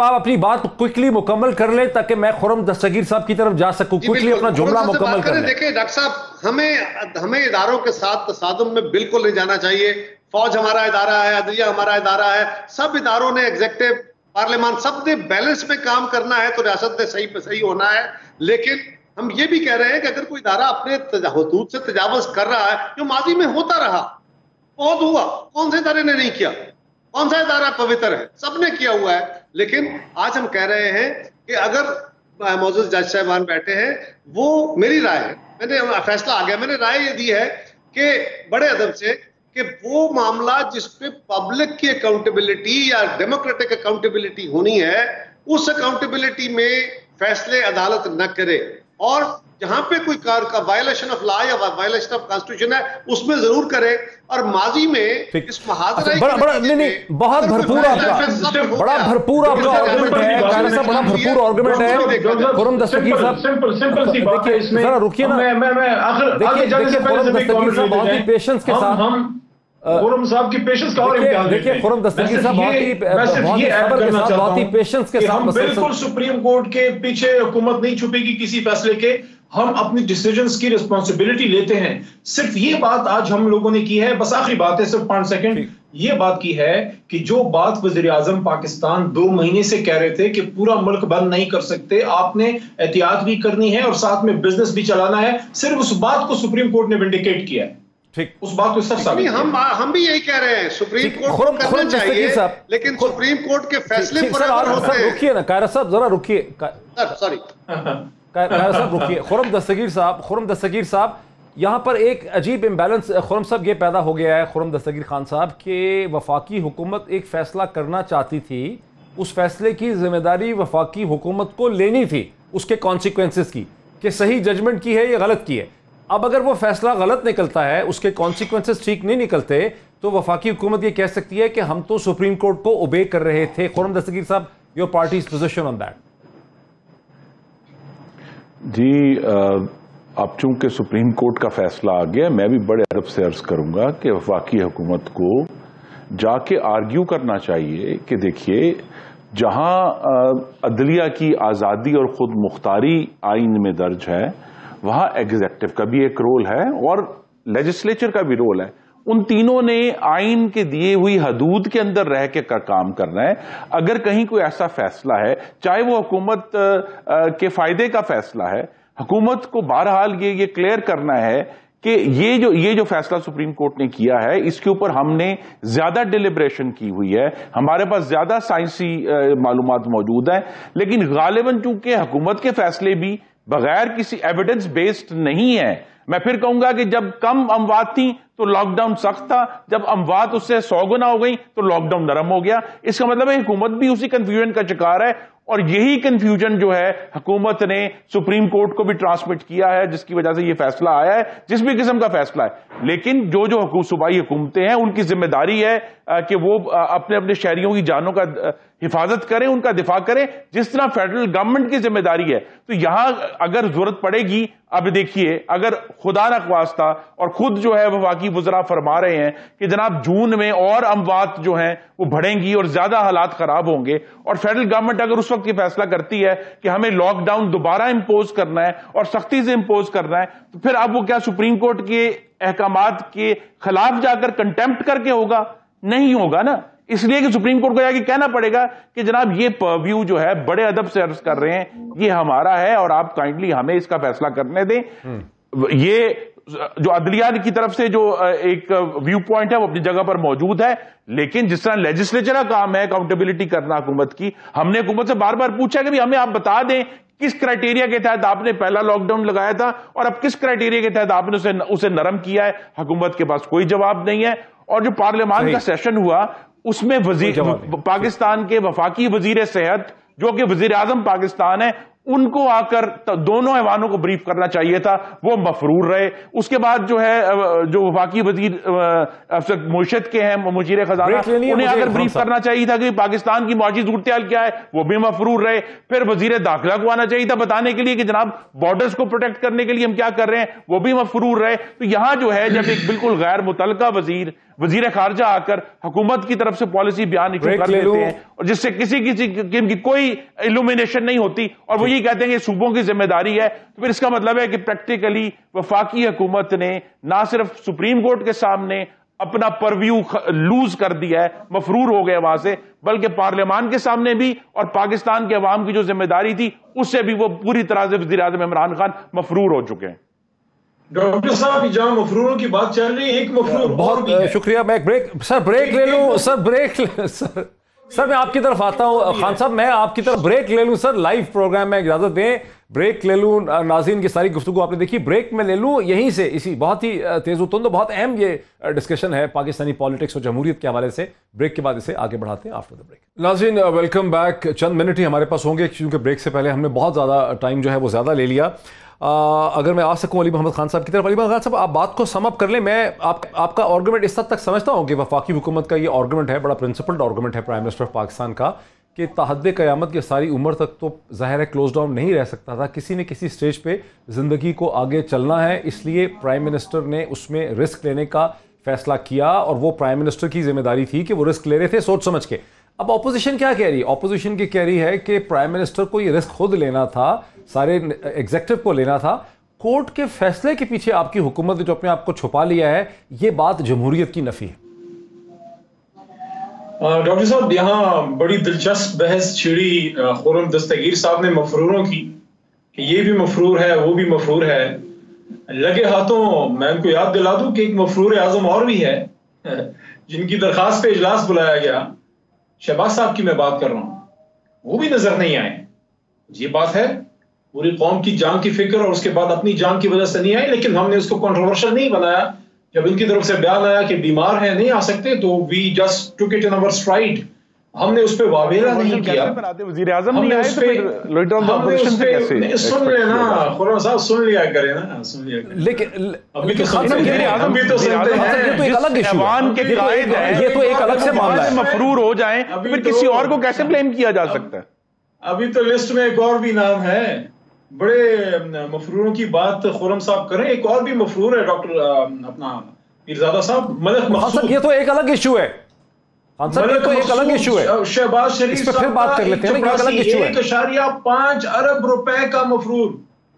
آپ اپنی بات کوئکلی مکمل کر لیں تاکہ میں خرم دستگیر صاحب کی طرف جا سکوں. کوئکلی اپنا جملہ مکمل کر لیں. دیکھیں ڈاکٹر صاحب، ہمیں اداروں کے ساتھ تصادم میں بالکل نہیں جانا چاہیے. فوج ہمارا ادارہ ہے، عدلیہ ہمارا ادارہ ہے، سب اداروں نے ایگزیکٹو پارلیمان سب نے بیلنس میں کام کرنا ہے تو ریاست نے صحیح پہ صحیح ہونا ہے. لیکن ہم یہ بھی کہہ رہے ہیں کہ اگر کوئی ادارہ اپنے حدود سے تجاوز کر رہا ہے، جو ماضی میں ہوتا رہا، بہت ہوا، کون سے ادارے نے نہیں کیا؟ کون سا ادارہ پوتر ہے؟ سب نے کیا ہوا ہے. لیکن آج ہم کہہ رہے ہیں کہ اگر معزز جج صاحبان بیٹھے ہیں، وہ میری رائے ہے، میں نے فیصلہ آ گیا، میں نے رائے یہ دی ہے کہ بڑے ادب سے کہ وہ معاملہ جس پہ پبلک کی اکاؤنٹیبلٹی یا ڈیموکریٹک اکاؤنٹیبلٹی ہونی ہے، اس اکاؤنٹیبلٹی میں فیصلے عدالت نہ کرے. اور جہاں پہ کوئی وائلیشن آف لا یا وائلیشن آف کانسٹیٹیوشن ہے اس میں ضرور کرے. اور ماضی میں اس محاذرے بہت بھرپور بڑا بھرپور آپ کا آرگومنٹ ہے قاہر صاحب, بڑا بھرپور آرگومنٹ ہے. خرم دستگیر صاحب سمپل سی بات ہے اس میں, ذرا رکیے نا, میں آخر دیکھیے خرم دستگیر صاحب بہت ہی پیشنس کے ساتھ, خرم صاحب کی پیشنس کا اور امتحان دیکھیے خرم دستگیر صاحب بہت ہی صبر کے ساتھ, بہت ہی پیشنس کے ساتھ, ہم بالکل سپریم کورٹ کے پیچھے حکومت نہیں چھپے گی کسی فیصلے کے, ہم اپنی ڈیسیجنز کی ریسپانسبلٹی لیتے ہیں. صرف یہ بات آج ہم لوگوں نے کی ہے, بس آخری بات ہے صرف 5 سیکنڈ, یہ بات کی ہے کہ جو بات وزیر اعظم پاکستان 2 مہینے سے کہہ رہے تھے کہ پورا ملک بند نہیں کر سکتے, آپ نے احتیاط بھی کرنی ہے اور ساتھ میں بزنس بھی چلانا ہے, صرف اس بات کو سپریم کورٹ نے ونڈیکیٹ کیا ہے. اس بات کو سب ثابت ہم بھی یہی کہہ رہے ہیں, سپریم کورٹ کو کرنا چاہیے, لیکن سپریم کورٹ کے فیصلے پر ہوتے ہیں. رکیے نا قاہر صاحب, ذرا رکیے, سوری قاہر صاحب رکیے. خرم دستگیر صاحب یہاں پر ایک عجیب امبیلنس خرم صاحب یہ پیدا ہو گیا ہے, خرم دستگیر خان صاحب, کہ وفاقی حکومت ایک فیصلہ کرنا چاہتی تھی, اس فیصلے کی ذمہ داری وفاقی حکومت کو لینی تھی, اس کے کانسیکوینسز کی, کہ صحیح ججمنٹ کی ہے یا غلط کی ہے. اب اگر وہ فیصلہ غلط نکلتا ہے, اس کے کانسیکوینسز ٹھیک نہیں نکلتے, تو وفاقی حکومت یہ کہہ سکتی ہے کہ ہم تو سپریم کورٹ کو اوبے کر رہے تھے. Khurram Dastgir Sahab, your party's position on that. جی اب چونکہ سپریم کورٹ کا فیصلہ آ گیا, میں بھی بڑے ادب سے عرض کروں گا کہ وفاقی حکومت کو جا کے آرگیو کرنا چاہیے کہ دیکھیے جہاں عدلیہ کی آزادی اور خود مختاری آئین میں درج ہے, وہاں ایگزیکٹو کا بھی ایک رول ہے اور لیجسلیچر کا بھی رول ہے. ان تینوں نے آئین کے دیے ہوئی حدود کے اندر رہ کے کام کرنا ہے. اگر کہیں کوئی ایسا فیصلہ ہے, چاہے وہ حکومت کے فائدے کا فیصلہ ہے, حکومت کو بہرحال یہ کلیئر کرنا ہے کہ یہ جو فیصلہ سپریم کورٹ نے کیا ہے اس کے اوپر ہم نے زیادہ ڈیلیبریشن کی ہوئی ہے, ہمارے پاس زیادہ سائنسی معلومات موجود ہیں, لیکن غالباً چونکہ حکومت کے فیصلے بھی بغیر کسی ایویڈنس بیسڈ نہیں ہے. میں پھر کہوں گا کہ جب کم اموات تھیں تو لاک ڈاؤن سخت تھا, جب اموات اس سے 100 گنا ہو گئی تو لاک ڈاؤن نرم ہو گیا. اس کا مطلب ہے حکومت بھی اسی کنفیوژن کا شکار ہے, اور یہی کنفیوژن جو ہے حکومت نے سپریم کورٹ کو بھی ٹرانسمٹ کیا ہے, جس کی وجہ سے یہ فیصلہ آیا ہے, جس بھی قسم کا فیصلہ ہے. لیکن جو صوبائی حکومتیں ہیں ان کی ذمہ داری ہے کہ وہ اپنے شہریوں کی جانوں کا حفاظت کریں, ان کا دفاع کریں, جس طرح فیڈرل گورنمنٹ کی ذمہ داری ہے. تو یہاں اگر ضرورت پڑے گی, اب دیکھیے اگر خدا نخواستہ, اور خود جو ہے وفاقی وزراء فرما رہے ہیں کہ جناب جون میں اور اموات جو ہیں وہ بڑھیں گی اور زیادہ حالات خراب ہوں گے, اور فیڈرل گورنمنٹ اگر اس وقت یہ فیصلہ کرتی ہے کہ ہمیں لاک ڈاؤن دوبارہ امپوز کرنا ہے اور سختی سے امپوز کرنا ہے, تو پھر اب وہ کیا سپریم کورٹ کے احکامات کے خلاف جا کر کنٹمپٹ کر کے ہوگا؟ نہیں ہوگا نا. اس لیے کہ سپریم کورٹ کو جا کے کہنا پڑے گا کہ جناب یہ پرویو جو ہے, بڑے ادب سے عرض کر رہے ہیں, یہ ہمارا ہے اور آپ کائنڈلی ہمیں اس کا فیصلہ کرنے دیں. یہ جو عدلیہ کی طرف سے جو ایک ویو پوائنٹ ہے وہ اپنی جگہ پر موجود ہے, لیکن جس طرح لیجسلیچر کا کام ہے اکاؤنٹیبلٹی کرنا حکومت کی, ہم نے حکومت سے بار بار پوچھا کہ ہمیں آپ بتا دیں کس کرائٹیریا کے تحت آپ نے پہلا لاک ڈاؤن لگایا تھا اور اب کس کرائٹیریا کے تحت آپ نے اسے نرم کیا ہے. حکومت کے پاس کوئی جواب نہیں ہے. اور جو پارلیمان کا سیشن ہوا اس میں پاکستان کے وفاقی وزیر صحت جو کہ وزیر اعظم پاکستان ہے, ان کو آ کر دونوں ایوانوں کو بریف کرنا چاہیے تھا, وہ مفرور رہے. اس کے بعد جو ہے جو وفاقی وزیر معیشت کے ہیں, مشیر خزانہ, انہیں آ کر بریف کرنا چاہیے تھا کہ پاکستان کی معاشی صورتحال کیا ہے, وہ بھی مفرور رہے. پھر وزیر داخلہ کو آنا چاہیے تھا بتانے کے لیے کہ جناب بارڈرز کو پروٹیکٹ کرنے کے لیے ہم کیا کر رہے ہیں, وہ بھی مفرور رہے. تو یہاں جو ہے جب ایک بالکل غیر متعلقہ وزیر خارجہ آ کر حکومت کی طرف سے پالیسی بیان ایشو کر لیتے ہیں, اور جس سے کسی قسم کی کوئی ایلومینیشن نہیں ہوتی, اور وہ یہ کہتے ہیں کہ صوبوں کی ذمہ داری ہے, تو پھر اس کا مطلب ہے کہ پریکٹیکلی وفاقی حکومت نے نہ صرف سپریم کورٹ کے سامنے اپنا پرویو لوز کر دیا ہے, مفرور ہو گئے وہاں سے, بلکہ پارلیمان کے سامنے بھی اور پاکستان کے عوام کی جو ذمہ داری تھی اس سے بھی وہ پوری طرح سے وزیر اعظم عمران خان مفرور ہو چکے ہیں. ڈاکٹر صاحب جہاں مفروروں کی بات چل رہی ہے, ایک مفرور بہت شکریہ. میں بریک لے لوں سر, میں آپ کی طرف آتا ہوں. خان صاحب میں آپ کی طرف بریک لے لوں سر, لائیو پروگرام میں اجازت دیں, بریک لے لوں. ناظرین کی ساری گفتگو آپ نے دیکھی, بریک میں لے لوں یہیں سے. اسی بہت ہی تیز و تند بہت اہم یہ ڈسکشن ہے پاکستانی پالیٹکس اور جمہوریت کے حوالے سے. بریک کے بعد اسے آگے بڑھاتے ہیں آفٹر دا بریک. ناظرین ویلکم بیک. چند منٹ ہی ہمارے پاس ہوں گے کیونکہ بریک سے پہلے ہم نے بہت زیادہ ٹائم جو ہے وہ زیادہ لے لیا. اگر میں آ سکوں علی محمد خان صاحب کی طرف. علی محمد خان صاحب آپ بات کو سم اپ کر لیں. میں آپ کا آرگومنٹ اس حد تک سمجھتا ہوں کہ وفاقی حکومت کا یہ آرگومنٹ ہے, بڑا پرنسپلڈ آرگومنٹ ہے پرائم منسٹر آف پاکستان کا, کہ تحد قیامت کی ساری عمر تک تو ظاہر ہے کلوز ڈاؤن نہیں رہ سکتا تھا, کسی نہ کسی سٹیج پہ زندگی کو آگے چلنا ہے, اس لیے پرائم منسٹر نے اس میں رسک لینے کا فیصلہ کیا, اور وہ پرائم منسٹر کی ذمہ داری تھی کہ وہ رسک لے رہے تھے سوچ سمجھ کے. اب اپوزیشن کیا کہہ رہی ہے؟ اپوزیشن کی کہہ رہی ہے کہ پرائم منسٹر کو یہ رسک خود لینا تھا, سارے ایگزیکٹو کو لینا تھا, کورٹ کے فیصلے کے پیچھے آپ کی حکومت نے جو اپنے آپ کو چھپا لیا ہے, یہ بات جمہوریت کی نفی ہے. ڈاکٹر صاحب یہاں بڑی دلچسپ بحث چھڑی خرم دستگیر صاحب نے مفروروں کی, کہ یہ بھی مفرور ہے وہ بھی مفرور ہے. لگے ہاتھوں میں ان کو یاد دلا دوں کہ ایک مفرور اعظم اور بھی ہے جن کی درخواست پہ اجلاس بلایا گیا, شہباز صاحب کی میں بات کر رہا ہوں, وہ بھی نظر نہیں آئے. یہ بات ہے پوری قوم کی جان کی فکر اور اس کے بعد اپنی جان کی وجہ سے نہیں آئی, لیکن ہم نے اس کو کنٹروورشل نہیں بنایا. جب ان کی طرف سے بیان آیا کہ بیمار ہیں نہیں آ سکتے, تو we just took it in اور اسٹرائڈ. ہم نے اس پہ واویلا نہیں کیا. وزیر اعظم نہیں آئے تو پھر لیڈر آف اپوزیشن سے کیسے سن لینا خرم صاحب, سن لیا کرے نا, سن لیا کرے. لیکن ابھی تو سنتے ہیں, یہ تو ایک الگ ایشو ہے, یہ تو ایک الگ سے معاملہ ہے. مفرور ہو جائیں پھر کسی اور کو کیسے بلیم کیا جا سکتا ہے؟ ابھی تو لسٹ میں ایک اور بھی نام ہے. بڑے مفروروں کی بات خرم صاحب کریں, ایک اور بھی مفرور ہے ڈاکٹر اپنا پیرزادہ صاحب, ملک مقصود. یہ تو ایک الگ ایشو ہے خان صاحب, یہ تو ایک الگ ایشو ہے. شہباز شریف صاحب پھر بات کر لیتے ہیں, ایک الگ ایشو ہے. 1.5 ارب روپے کا مفرور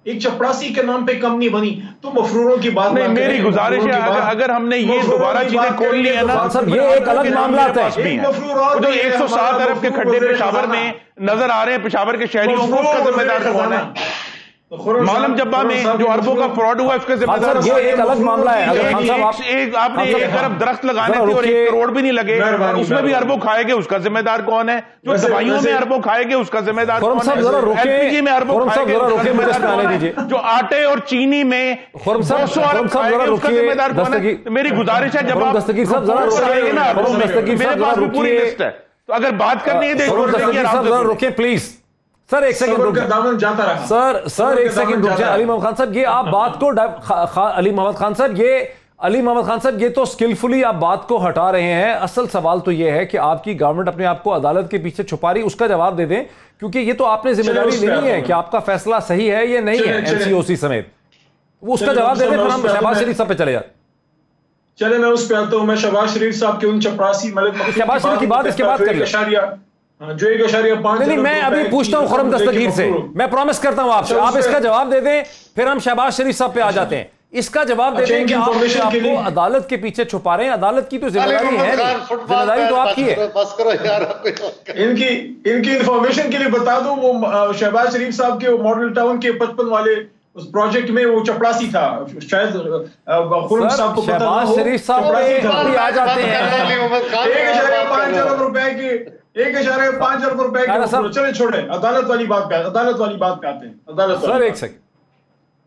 ایک چپڑاسی کے نام پہ کم نہیں بنی, تو مفروروں کی بات نہیں. میری گزارش ہے اگر ہم نے یہ دوبارہ چیزیں کھول لی ہے نا, یہ ایک الگ معاملات ہے. جو 107 ارب کے کھڈے پشاور میں نظر آ رہے ہیں, پشاور کے شہریوں کو, اس کا ذمہ دار کون ہے؟ معلم جبہ میں جو اربوں کا فراڈ ہوا اس کے ذمہ دار یہ ایک الگ معاملہ ہے. آپ نے 1 ارب درخت لگانے تھے اور 1 کروڑ بھی نہیں لگے, اس میں بھی اربوں کھائے گے, اس کا ذمہ دار کون ہے؟ جو دوائیوں میں اربوں کھائے گے اس کا ذمہ دار کون ہے؟ ایل پی جی میں اربوں کھائے گے اس کا ذمہ دار کون ہے؟ جو آٹے اور چینی میں 200 ارب کھائے گے اس کا ذمہ دار کون ہے؟ میری گزارش ہے جب آپ دستگیر نا, میرے پاس بھی پوری لسٹ ہے, تو اگر بات کرنی ہے رکیں پلیز. سر ایک سیکنڈ رک جائیں, سر ایک سیکنڈ رک جائیں. علی محمد خان صاحب یہ آپ بات کو علی محمد خان صاحب یہ تو سکلفلی آپ بات کو ہٹا رہے ہیں. اصل سوال تو یہ ہے کہ آپ کی گورنمنٹ اپنے آپ کو عدالت کے پیچھے چھپا رہی, اس کا جواب دے دیں, کیونکہ یہ تو آپ نے ذمہ داری لینی ہے کہ آپ کا فیصلہ صحیح ہے یہ نہیں ہے این سی او سی سمیت. وہ اس کا جواب دے دیں, پھر ہم شہباز شریف صاحب پہ چلے جاتے. چلے میں اس پہ آتا ہوں. میں شہباز شریف صاحب کے ان چپراسی شہباز شریف کی بات اس کے بعد کر لیں. جو 1.5 نہیں, میں ابھی پوچھتا ہوں خرم دستگیر سے, میں پرومس کرتا ہوں آپ سے, آپ اس کا جواب دے دیں, پھر ہم شہباز شریف صاحب پہ آ جاتے ہیں. اس کا جواب دے دیں کہ آپ کو عدالت کے پیچھے چھپا رہے ہیں. عدالت کی تو ذمہ داری ہے نہیں, ذمہ داری تو آپ کی ہے. ان کی انفارمیشن کے لیے بتا دوں, وہ شہباز شریف صاحب کے ماڈل ٹاؤن کے 55 والے اس پروجیکٹ میں وہ چپڑاسی تھا. شاید خرم صاحب کو پتہ نہ ہو, شہباز شریف صاحب آ جاتے ہیں. 1.5 ارب روپے کے 1.5 ارب روپے کے, چلے چھوڑیں, عدالت والی بات پہ آتے ہیں. سر ایک سیکنڈ,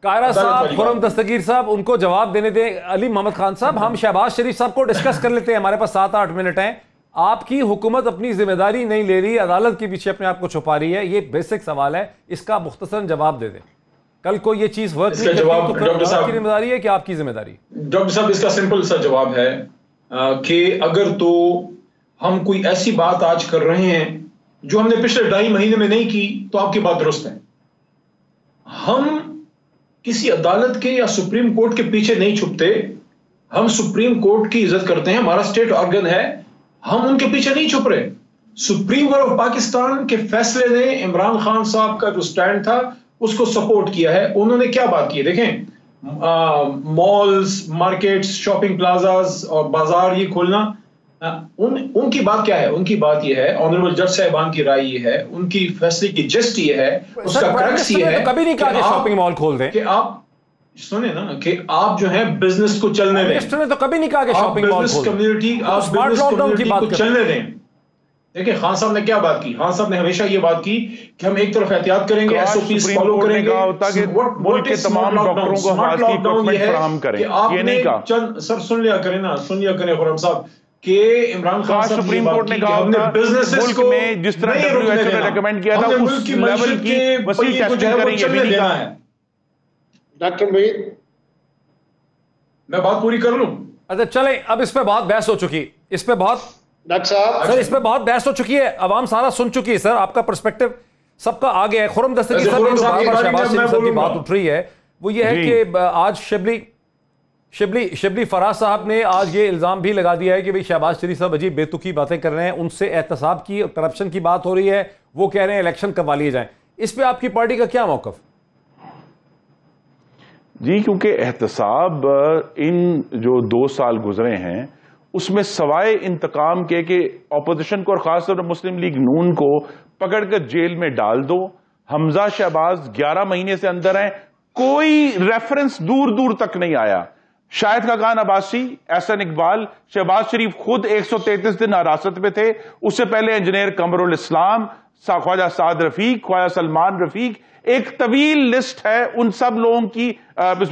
قاہرہ صاحب, خرم دستگیر صاحب, ان کو جواب دینے دیں. علی محمد خان صاحب, ہم شہباز شریف صاحب کو ڈسکس کر لیتے ہیں, ہمارے پاس 7-8 منٹ ہیں. آپ کی حکومت اپنی ذمہ داری نہیں لے رہی, عدالت کے پیچھے اپنے آپ کو چھپا رہی ہے, یہ بیسک سوال ہے, اس کا مختصراً جواب دے دیں. کل کو یہ چیز ورک نہیں کرتی تو پھر عدالت کی ذمہ داری ہے کہ آپ کی ذمہ داری؟ ڈاکٹر صاحب اس کا سمپل سا جواب ہے کہ اگر تو ہم کوئی ایسی بات آج کر رہے ہیں جو ہم نے پچھلے 2.5 مہینے میں نہیں کی, تو آپ کی بات درست ہے. ہم کسی عدالت کے یا سپریم کورٹ کے پیچھے نہیں چھپتے, ہم سپریم کورٹ کی عزت کرتے ہیں, ہمارا اسٹیٹ آرگن ہے, ہم ان کے پیچھے نہیں چھپ رہے. سپریم کورٹ آف پاکستان کے فیصلے نے عمران خان صاحب کا جو سٹینڈ تھا اس کو سپورٹ کیا ہے. انہوں نے کیا بات کی ہے, دیکھیں مالز, مارکیٹس, شاپنگ پلازاز اور بازار یہ کھولنا, ان کی بات کیا ہے؟ ان کی بات یہ ہے, آنریبل جج صاحبان کی رائے یہ ہے, ان کی فیصلے کی جسٹ یہ ہے, اس کا کرکس یہ ہے, کبھی نہیں کہا کہ شاپنگ مال کھول دیں, کہ آپ سنیں نا, کہ آپ جو ہے بزنس کو چلنے دیں. منسٹر نے تو کبھی نہیں کہا کہ شاپنگ مال کھول دیں, کمیونٹی آپ اسمارٹ لاک ڈاؤن کی بات کو چلنے دیں. دیکھیں خان صاحب نے کیا بات کی, خان صاحب نے ہمیشہ یہ بات کی کہ ہم ایک طرف احتیاط کریں گے, ایس او پیز فالو کریں گے, ملک کے تمام ڈاکٹروں کو خاص کی اکوپمنٹ فراہم کریں. یہ نہیں کہا چند, سر سن لیا کریں خرم صاحب, کہ عمران خان صاحب سپریم کورٹ نے کہا ملک میں جس طرح WHO نے ریکمینڈ کیا تھا اس لیول کی وسیع ٹیسٹنگ کریں, یہ بھی نہیں کہا ہے. ڈاکٹر معید میں بات پوری کر لوں؟ اچھا چلیں، اب اس پہ بہت بحث ہو چکی، اس پہ بہت ڈاکٹر صاحب سر اس پہ بہت بحث ہو چکی ہے، عوام سارا سن چکی ہے سر، آپ کا پرسپیکٹو سب کا آگے ہے۔ خرم دستگیر صاحب جو بار بار شہباز شریف صاحب کی بات اٹھ رہی ہے وہ یہ ہے کہ آج شبلی فراز صاحب نے آج یہ الزام بھی لگا دیا ہے کہ بھئی شہباز شریف صاحب عجیب بے تکی باتیں کر رہے ہیں، ان سے احتساب کی کرپشن کی بات ہو رہی ہے، وہ کہہ رہے ہیں الیکشن کروا لیے جائیں۔ اس پہ آپ کی پارٹی کا کیا موقف؟ جی کیونکہ احتساب ان جو 2 سال گزرے ہیں اس میں سوائے انتقام کے کہ اپوزیشن کو اور خاص طور پر مسلم لیگ نون کو پکڑ کر جیل میں ڈال دو، حمزہ شہباز 11 مہینے سے اندر ہیں، کوئی ریفرنس دور دور تک نہیں آیا۔ شاہد خاقان عباسی، احسن اقبال، شہباز شریف خود 133 دن حراست میں تھے، اس سے پہلے انجینئر قمر الاسلام، خواجہ سعد رفیق، خواجہ سلمان رفیق، ایک طویل لسٹ ہے ان سب لوگوں کی،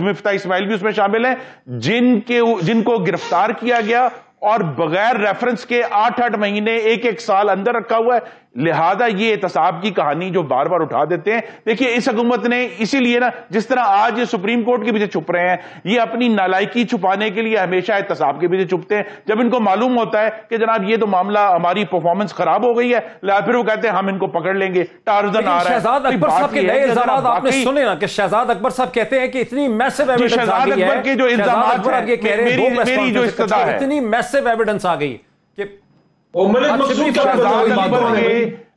مفتاح اسماعیل بھی اس میں شامل ہیں، جن کو گرفتار کیا گیا اور بغیر ریفرنس کے 8 مہینے 1 سال اندر رکھا ہوا ہے۔ لہذا یہ احتساب کی کہانی جو بار بار اٹھا دیتے ہیں، دیکھیے اس حکومت نے اسی لیے نا، جس طرح آج یہ سپریم کورٹ کے پیچھے چھپ رہے ہیں، یہ اپنی نالائکی چھپانے کے لیے ہمیشہ احتساب کے پیچھے چھپتے ہیں۔ جب ان کو معلوم ہوتا ہے کہ جناب یہ تو معاملہ ہماری پرفارمنس خراب ہو گئی ہے، لہذا پھر وہ کہتے ہیں ہم ان کو پکڑ لیں گے، ٹارزن آ رہا ہے۔ شہزاد اکبر صاحب کے نئے الزامات آپ نے سنے نا کہ شہزاد اکبر صاحب کہتے ہیں کہ اتنی میسو ایویڈنس آ گئی ہے، شہزاد اکبر کے جو الزامات ہیں، میری جو استدعا ہے، اتنی میسو ایویڈنس آ گئی کہ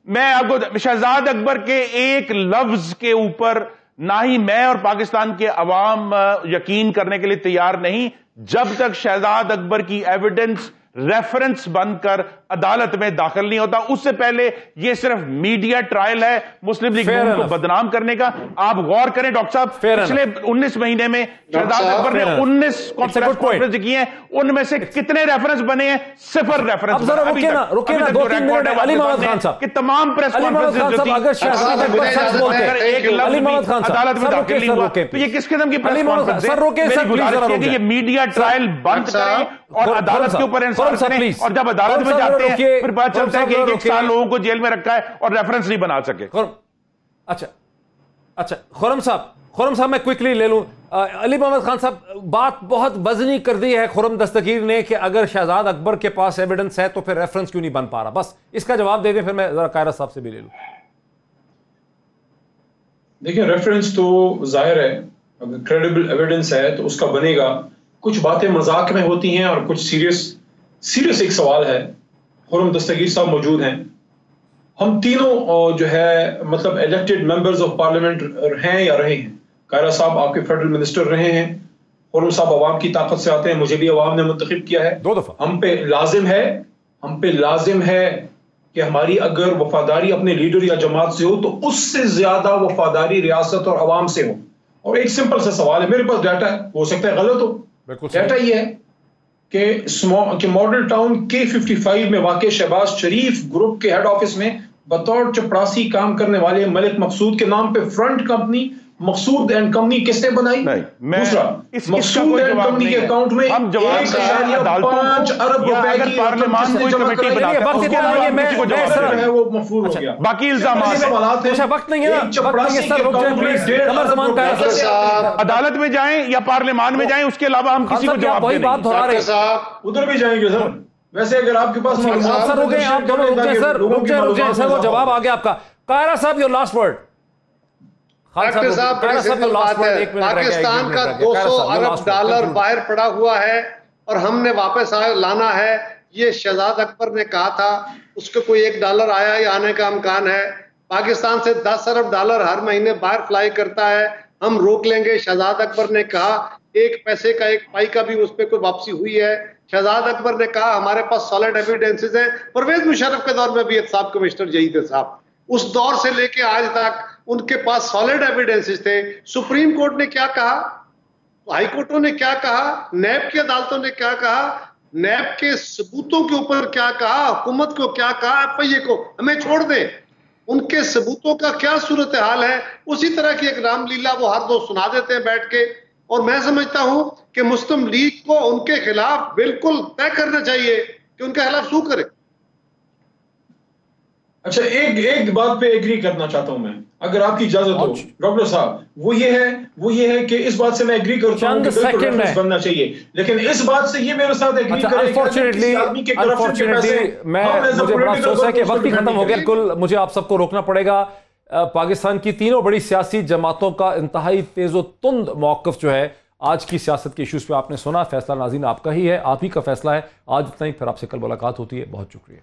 میں آپ کو شہزاد اکبر کے ایک لفظ کے اوپر نہ ہی میں اور پاکستان کے عوام یقین کرنے کے لیے تیار نہیں جب تک شہزاد اکبر کی ایویڈنس ریفرنس بن کر عدالت میں داخل نہیں ہوتا۔ اس سے پہلے یہ صرف میڈیا ٹرائل ہے مسلم لیگ نون کو بدنام کرنے کا۔ آپ غور کریں ڈاکٹر صاحب، پچھلے 19 مہینے میں شہزاد اکبر نے 19 کانفرنس کی ہیں، ان میں سے کتنے ریفرنس بنے ہیں؟ 0 ریفرنس۔ اب ذرا رکے نا 2-3 منٹ، علی محمد خان صاحب کہ تمام پریس کانفرنس اگر شہزاد اکبر سچ بولتے ہیں، علی محمد خان صاحب عدالت میں داخل نہیں ہوا تو یہ کس قسم کی پریس کانفرنس ہے؟ میری گزارش ہے کہ یہ میڈیا ٹرائل بند کریں اور عدالت کے اوپر انصاف کریں، اور جب عدالت میں جاتے ہیں پھر بات چلتا ہے کہ 1 سال لوگوں کو جیل میں رکھا ہے اور ریفرنس نہیں بنا سکے۔ اچھا خرم صاحب میں کوئکلی لے لوں۔ علی محمد خان صاحب، بات بہت وزنی کر دی ہے خرم دستگیر نے کہ اگر شہزاد اکبر کے پاس ایویڈنس ہے تو پھر ریفرنس کیوں نہیں بن پا رہا؟ بس اس کا جواب دے دیں، پھر میں ذرا قائرہ صاحب سے بھی لے لوں۔ دیکھیں ریفرنس تو ظاہر ہے، اگر کریڈیبل ایویڈنس ہے تو اس کا بنے گا۔ کچھ باتیں مذاق میں ہوتی ہیں اور کچھ سیریس ایک سوال ہے۔ خرم دستگیر صاحب موجود ہیں، ہم تینوں جو ہے مطلب الیکٹڈ ممبرز آف پارلیمنٹ ہیں یا رہے ہیں۔ قائرہ صاحب آپ کے فیڈرل منسٹر رہے ہیں، خرم صاحب عوام کی طاقت سے آتے ہیں، مجھے بھی عوام نے منتخب کیا ہے 2 دفعہ۔ ہم پہ لازم ہے کہ ہماری اگر وفاداری اپنے لیڈر یا جماعت سے ہو تو اس سے زیادہ وفاداری ریاست اور عوام سے ہو۔ اور ایک سمپل سا سوال ہے، میرے پاس ڈیٹا ہے، ہو سکتا ہے غلط ہو، ڈیٹا یہ ہے کہ ماڈل ٹاؤن K55 میں واقع شہباز شریف گروپ کے ہیڈ آفس میں بطور چپڑاسی کام کرنے والے ملک مقصود کے نام پہ front company Maqsood and company کس نے بنائی؟ دوسرا، مقصود اینڈ کمپنی کے اکاؤنٹ میں 1.5 ارب روپے کی پارلیمان کوئی کمیٹی وہ مفروض ہو گیا۔ باقی الزامات وقت نہیں ہے سر، عدالت میں جائیں یا پارلیمان میں جائیں، اس کے علاوہ ہم کسی کو جواب دیں بات دہرا رہے ادھر بھی جائیں گے سر۔ ویسے اگر آپ کے پاس سر رکیں، آپ دونوں رک جائیں سر، وہ جواب آ گیا آپ کا۔ قائرہ صاحب یور لاسٹ ورڈ۔ ڈاکٹر صاحب بڑی سمپل بات ہے، پاکستان کا 200 ارب ڈالر باہر پڑا ہوا ہے اور ہم نے واپس لانا ہے۔ یہ شہزاد اکبر نے کہا تھا، اس کے کوئی $1 آیا یا آنے کا امکان ہے؟ پاکستان سے 10 ارب ڈالر ہر مہینے باہر فلائی کرتا ہے، ہم روک لیں گے؟ شہزاد اکبر نے کہا 1 پیسے کا 1 پائی کا بھی اس پہ کوئی واپسی ہوئی ہے؟ شہزاد اکبر نے کہا ہمارے پاس سالڈ ایویڈنسز ہیں۔ پرویز مشرف کے دور میں بھی احتساب کمشنر یہی تھے صاحب، اس دور سے لے کے آج تک ان کے پاس سالڈ ایویڈنسز تھے۔ سپریم کورٹ نے کیا کہا، ہائی کورٹوں نے کیا کہا، نیب کی عدالتوں نے کیا کہا، نیب کے ثبوتوں کے اوپر کیا کہا، حکومت کو کیا کہا، FIA کو ہمیں چھوڑ دیں، ان کے ثبوتوں کا کیا صورتحال ہے، اسی طرح کی ایک رام لیلا وہ ہر روز سنا دیتے ہیں بیٹھ کے۔ اور میں سمجھتا ہوں کہ مسلم لیگ کو ان کے خلاف بالکل طے کرنا چاہیے کہ ان کے خلاف سو کرے۔ اچھا ایک بات پہ ایگری کرنا چاہتا ہوں میں، اگر آپ کی اجازت ہو ڈاکٹر صاحب، وہ یہ ہے کہ اس بات سے میں ایگری کرتا ہوں کہ بالکل ریفرنس بننا چاہیے، لیکن اس بات سے یہ میرے ساتھ ایگری کرے انفارچونیٹلی مجھے بڑا افسوس ہے کہ وقت ہی ختم ہو گیا، بالکل مجھے آپ سب کو روکنا پڑے گا۔ پاکستان کی تینوں بڑی سیاسی جماعتوں کا انتہائی تیز و تند موقف جو ہے آج کی سیاست کے ایشوز پہ آپ نے سنا، فیصلہ ناظرین آپ کا ہی ہے، آپ ہی کا فیصلہ ہے۔ آج اتنا ہی، پھر آپ سے کل ملاقات ہوتی ہے، بہت شکریہ۔